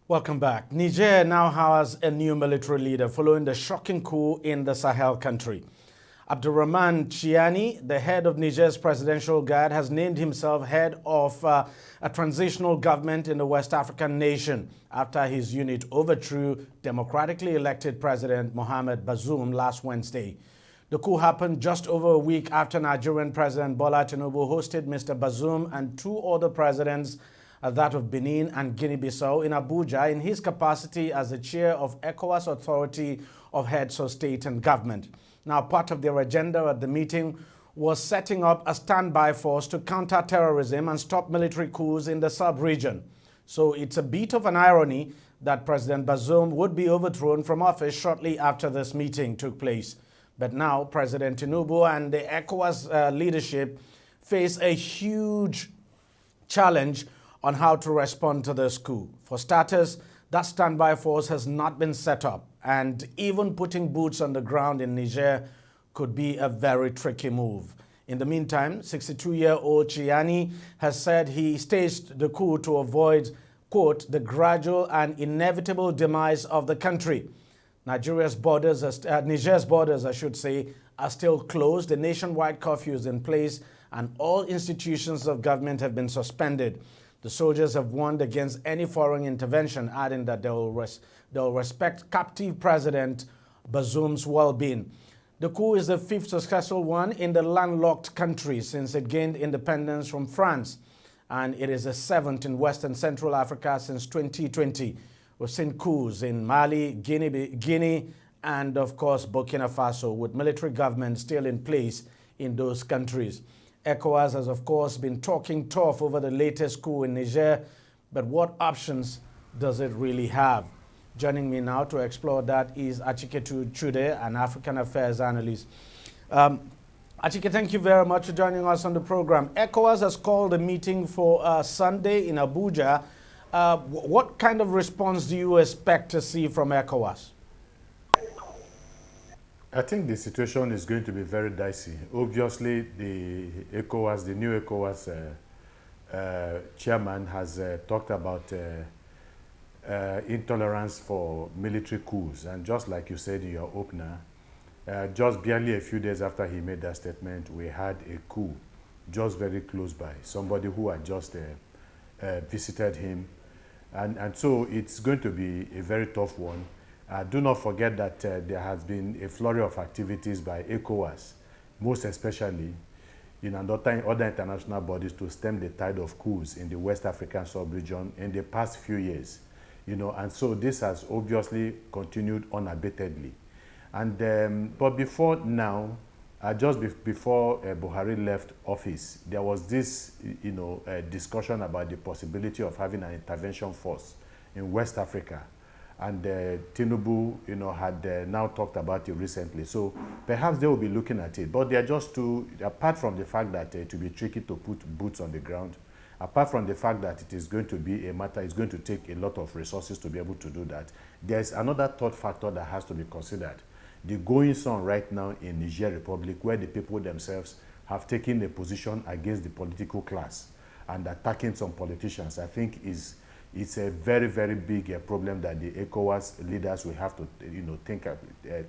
Welcome back. Niger now has a new military leader following the shocking coup in the Sahel country. Abdurrahman Chiani, the head of Niger's presidential guard, has named himself head of a transitional government in the West African nation after his unit overthrew democratically elected President Mohamed Bazoum last Wednesday. The coup happened just over a week after Nigerian President Bola Tinubu hosted Mr. Bazoum and two other presidents, that of Benin and Guinea-Bissau, in Abuja in his capacity as the chair of ECOWAS Authority of Heads of State and Government. Now, part of their agenda at the meeting was setting up a standby force to counter terrorism and stop military coups in the sub-region. So it's a bit of an irony that President Bazoum would be overthrown from office shortly after this meeting took place. But now President Tinubu and the ECOWAS leadership face a huge challenge on how to respond to this coup. For starters, that standby force has not been set up, and even putting boots on the ground in Niger could be a very tricky move. In the meantime, 62-year-old Chiani has said he staged the coup to avoid, quote, the gradual and inevitable demise of the country. Niger's borders, I should say, are still closed. The nationwide curfew is in place, and all institutions of government have been suspended. The soldiers have warned against any foreign intervention, adding that they'll respect captive President Bazoum's well-being. The coup is the fifth successful one in the landlocked country since it gained independence from France, and it is the seventh in West and Central Africa since 2020. We've seen coups in Mali, Guinea, and of course Burkina Faso, with military government still in place in those countries. ECOWAS has, of course, been talking tough over the latest coup in Niger, but what options does it really have? Joining me now to explore that is Achiketu Chude, an African Affairs Analyst. Achike, thank you very much for joining us on the program. ECOWAS has called a meeting for Sunday in Abuja. What kind of response do you expect to see from ECOWAS? I think the situation is going to be very dicey. Obviously, the new ECOWAS chairman has talked about intolerance for military coups. And just like you said in your opener, just barely a few days after he made that statement, we had a coup just very close by. Somebody who had just visited him. And so it's going to be a very tough one. Do not forget that there has been a flurry of activities by ECOWAS, most especially in other international bodies, to stem the tide of coups in the West African sub-region in the past few years. And so this has obviously continued unabatedly. And but before now, before Buhari left office, there was this discussion about the possibility of having an intervention force in West Africa. And Tinubu, had now talked about it recently. So perhaps they will be looking at it. But they are just too, apart from the fact that it will be tricky to put boots on the ground, apart from the fact that it is going to be a matter, it's going to take a lot of resources to be able to do that, there's another third factor that has to be considered. The goings on right now in Niger Republic, where the people themselves have taken a position against the political class and attacking some politicians, I think it's a very, very big problem that the ECOWAS leaders will have to,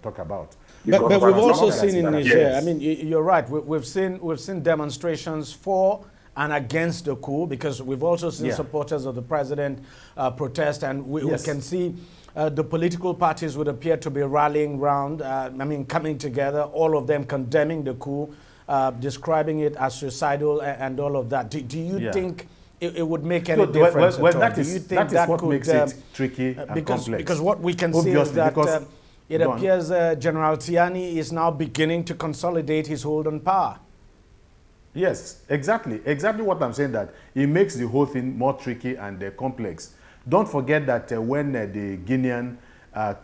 talk about. But we've also seen in Niger. Yes. I mean, you're right. We've seen demonstrations for and against the coup, because we've also seen supporters of the president protest, and we can see the political parties would appear to be rallying round. Coming together, all of them condemning the coup, describing it as suicidal and all of that. Do you think it would make any difference at all? That is what makes it tricky and complex. Because what we can see is that it appears General Tiani is now beginning to consolidate his hold on power. Yes, exactly what I'm saying, that it makes the whole thing more tricky and complex. Don't forget that when the Guinean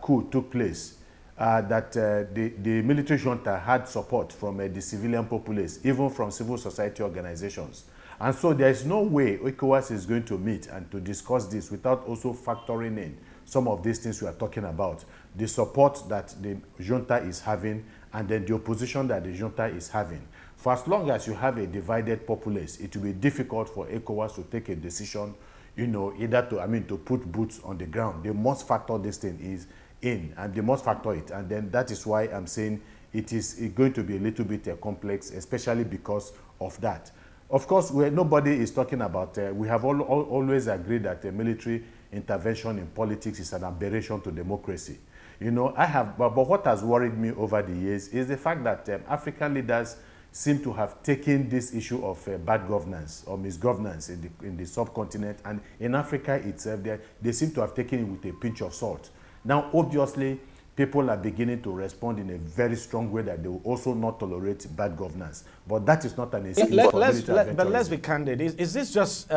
coup took place, that the military junta had support from the civilian populace, even from civil society organizations. And so there is no way ECOWAS is going to meet and to discuss this without also factoring in some of these things we are talking about. The support that the junta is having, and then the opposition that the junta is having. For as long as you have a divided populace, it will be difficult for ECOWAS to take a decision, either to put boots on the ground. They must factor this thing in, and they must factor it. And then that is why I'm saying it is going to be a little bit complex, especially because of that. Of course, nobody is talking about, we have always agreed that military intervention in politics is an aberration to democracy. But what has worried me over the years is the fact that African leaders seem to have taken this issue of bad governance or misgovernance in the subcontinent and in Africa itself. They seem to have taken it with a pinch of salt. Now, obviously, people are beginning to respond in a very strong way that they will also not tolerate bad governance. But that is not an excuse for military But let's be candid. Is this just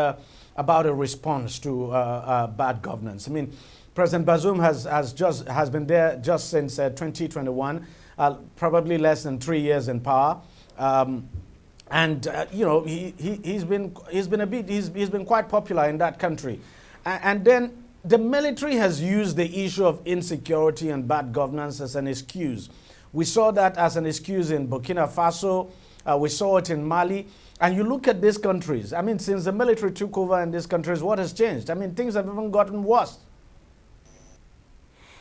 about a response to bad governance? I mean, President Bazoum has been there just since 2021, probably less than 3 years in power. He's been quite popular in that country. And then the military has used the issue of insecurity and bad governance as an excuse. We saw that as an excuse in Burkina Faso. We saw it in Mali. And you look at these countries. I mean, since the military took over in these countries, what has changed? I mean, things have even gotten worse.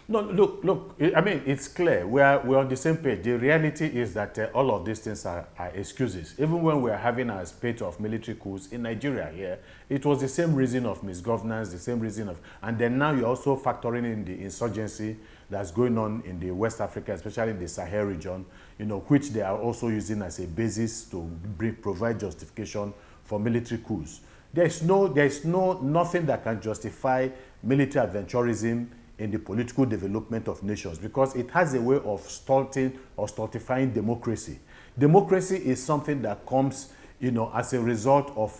No, look. I mean, it's clear. We're on the same page. The reality is that all of these things are excuses. Even when we're having a spate of military coups in Nigeria here, it was the same reason of misgovernance, the same reason of... And then now you're also factoring in the insurgency that's going on in the West Africa, especially in the Sahel region, which they are also using as a basis to provide justification for military coups. There's nothing that can justify military adventurism in the political development of nations, because it has a way of stultifying democracy. Democracy is something that comes, as a result of,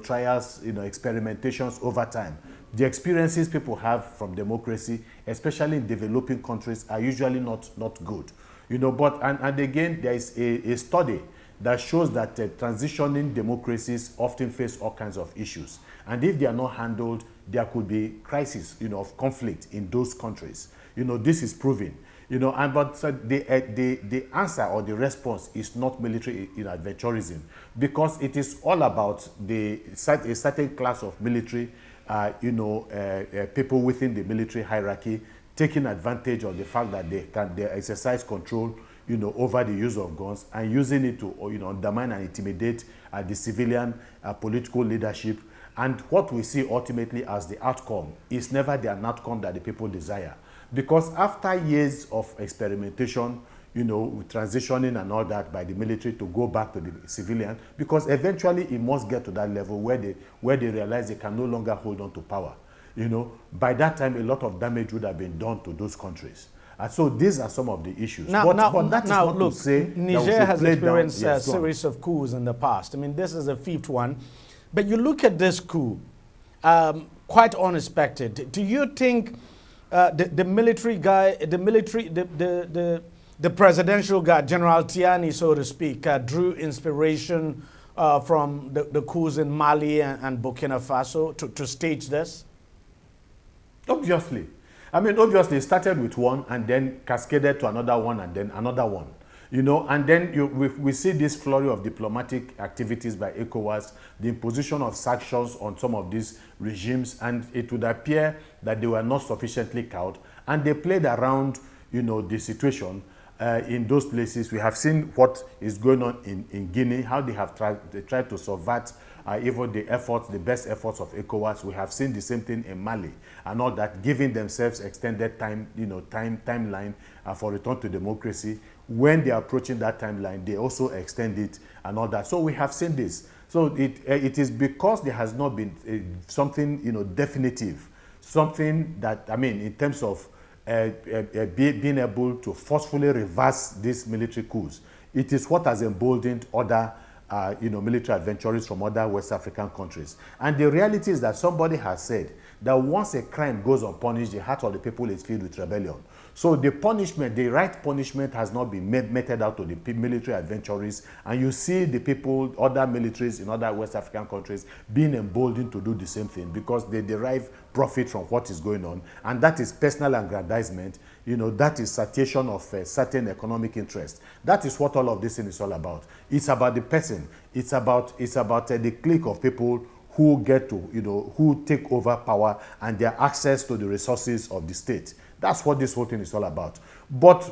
trials, experimentations over time. The experiences people have from democracy, especially in developing countries, are usually not good. But again, there is a study that shows that transitioning democracies often face all kinds of issues. And if they are not handled, there could be crisis, of conflict in those countries. This is proven. But the answer or the response is not military adventurism, because it is all about a certain class of military, people within the military hierarchy taking advantage of the fact that they exercise control, over the use of guns and using it to, undermine and intimidate the civilian political leadership. And what we see ultimately as the outcome is never an outcome that the people desire. Because after years of experimentation, transitioning and all that by the military to go back to the civilian, because eventually it must get to that level where they realize they can no longer hold on to power. By that time, a lot of damage would have been done to those countries. And so these are some of the issues. But that is not to say Niger has experienced a series of coups in the past. I mean, this is the 5th one. But you look at this coup, quite unexpected. Do you think the military guy, the presidential guy, General Tiani, so to speak, drew inspiration from the coups in Mali and Burkina Faso to stage this? Obviously. I mean, obviously, it started with one and then cascaded to another one and then another one. And then we see this flurry of diplomatic activities by ECOWAS, the imposition of sanctions on some of these regimes, and it would appear that they were not sufficiently cowed, and they played around, the situation in those places. We have seen what is going on in Guinea, how they tried to subvert even the best efforts of ECOWAS. We have seen the same thing in Mali and all that, giving themselves extended timeline for return to democracy. When they are approaching that timeline, they also extend it and all that. So we have seen this. So it is because there has not been something definitive, something that, I mean, in terms of being able to forcefully reverse these military coups. It is what has emboldened other military adventurers from other West African countries. And the reality is that somebody has said that once a crime goes unpunished, the heart of the people is filled with rebellion. So the punishment, the right punishment has not been meted out to the military adventurers. And you see the people, other militaries in other West African countries being emboldened to do the same thing because they derive profit from what is going on. And that is personal aggrandizement. That is satiation of certain economic interest. That is what all of this thing is all about. It's about the person. It's about the clique of people who get to, who take over power and their access to the resources of the state. That's what this whole thing is all about. But,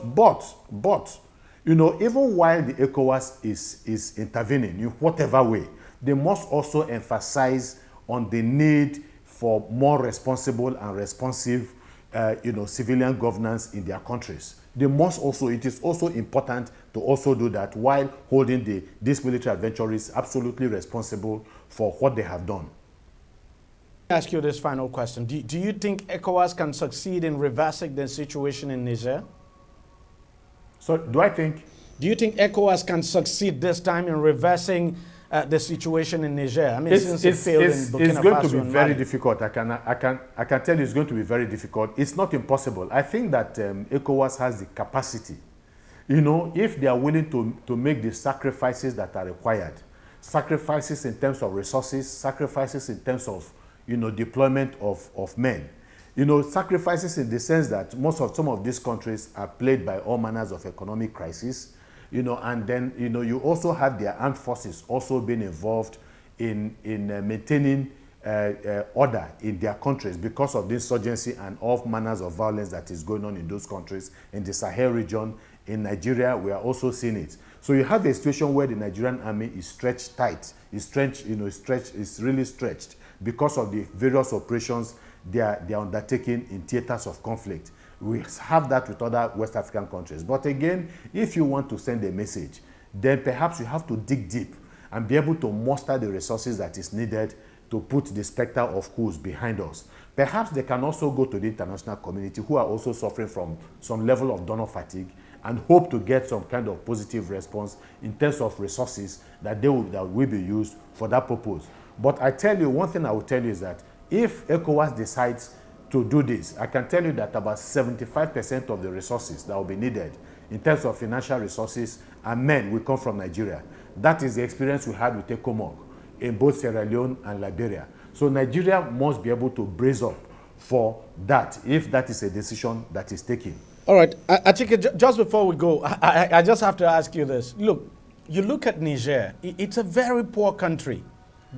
even while the ECOWAS is intervening in whatever way, they must also emphasize on the need for more responsible and responsive, civilian governance in their countries. They must also, it is also important to also do that while holding these military adventurers absolutely responsible for what they have done. Let me ask you this final question. Do you think ECOWAS can succeed in reversing the situation in Niger? So, do you think ECOWAS can succeed this time in reversing the situation in Niger? I mean, since it failed in Burkina Faso, it's going to be very difficult. I can tell you it's going to be very difficult. It's not impossible. I think that ECOWAS has the capacity, if they are willing to make the sacrifices that are required, sacrifices in terms of resources, sacrifices in terms of, deployment of men, sacrifices in the sense that some of these countries are plagued by all manners of economic crisis, and then, you also have their armed forces also being involved in maintaining order in their countries because of the insurgency and all manners of violence that is going on in those countries. In the Sahel region, in Nigeria, we are also seeing it. So you have a situation where the Nigerian army is stretched tight, is really stretched because of the various operations they are undertaking in theaters of conflict. We have that with other West African countries. But again, if you want to send a message, then perhaps you have to dig deep and be able to muster the resources that is needed to put the specter of coups behind us. Perhaps they can also go to the international community who are also suffering from some level of donor fatigue and hope to get some kind of positive response in terms of resources that will be used for that purpose. But I tell you, one thing I will tell you is that if ECOWAS decides to do this, I can tell you that about 75% of the resources that will be needed in terms of financial resources and men will come from Nigeria. That is the experience we had with ECOMOG in both Sierra Leone and Liberia. So Nigeria must be able to brace up for that if that is a decision that is taken. All right, Achike, just before we go, I just have to ask you this. Look, you look at Niger, it's a very poor country.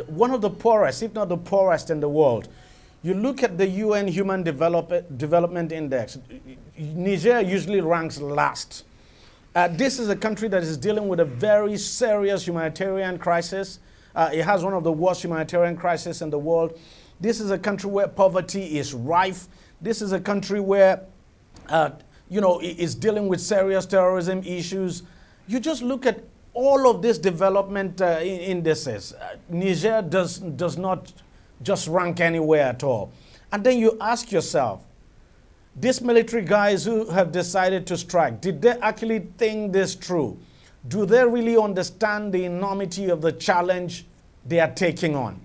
One of the poorest, if not the poorest in the world. You look at the UN Human Development Index, Niger usually ranks last. This is a country that is dealing with a very serious humanitarian crisis. It has one of the worst humanitarian crises in the world. This is a country where poverty is rife. This is a country where, is dealing with serious terrorism issues. You just look at all of this development indices. Niger does not just rank anywhere at all. And then you ask yourself, these military guys who have decided to strike, did they actually think this through? Do they really understand the enormity of the challenge they are taking on?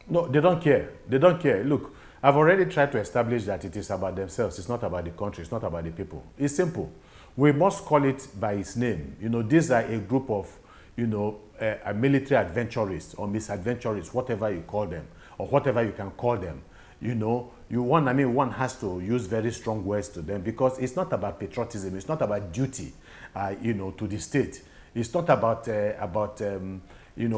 No, they don't care. They don't care. Look, I've already tried to establish that it is about themselves. It's not about the country. It's not about the people. It's simple. We must call it by its name. These are a group of, military adventurers or misadventurers, whatever you call them, or whatever you can call them. One has to use very strong words to them because it's not about patriotism. It's not about duty, to the state. It's not about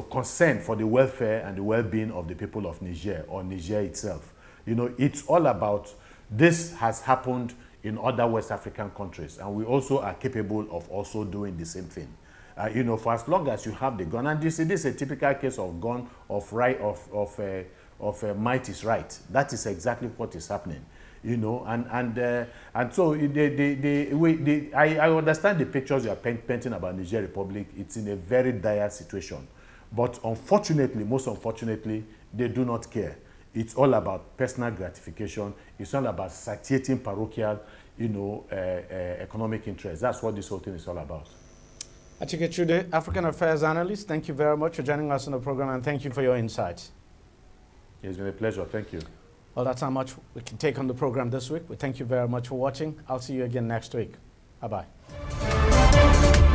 concern for the welfare and the well-being of the people of Niger or Niger itself. It's all about this has happened in other West African countries, and we also are capable of also doing the same thing. For as long as you have the gun, and this is a typical case of gun of might is right. That is exactly what is happening. And so I understand the pictures you are painting about Niger Republic. It's in a very dire situation, but unfortunately, most unfortunately, they do not care. It's all about personal gratification. It's all about satiating parochial, economic interests. That's what this whole thing is all about. Achike Chude, African Affairs Analyst, thank you very much for joining us on the program, and thank you for your insights. It's been a pleasure. Thank you. Well, that's how much we can take on the program this week. We thank you very much for watching. I'll see you again next week. Bye-bye.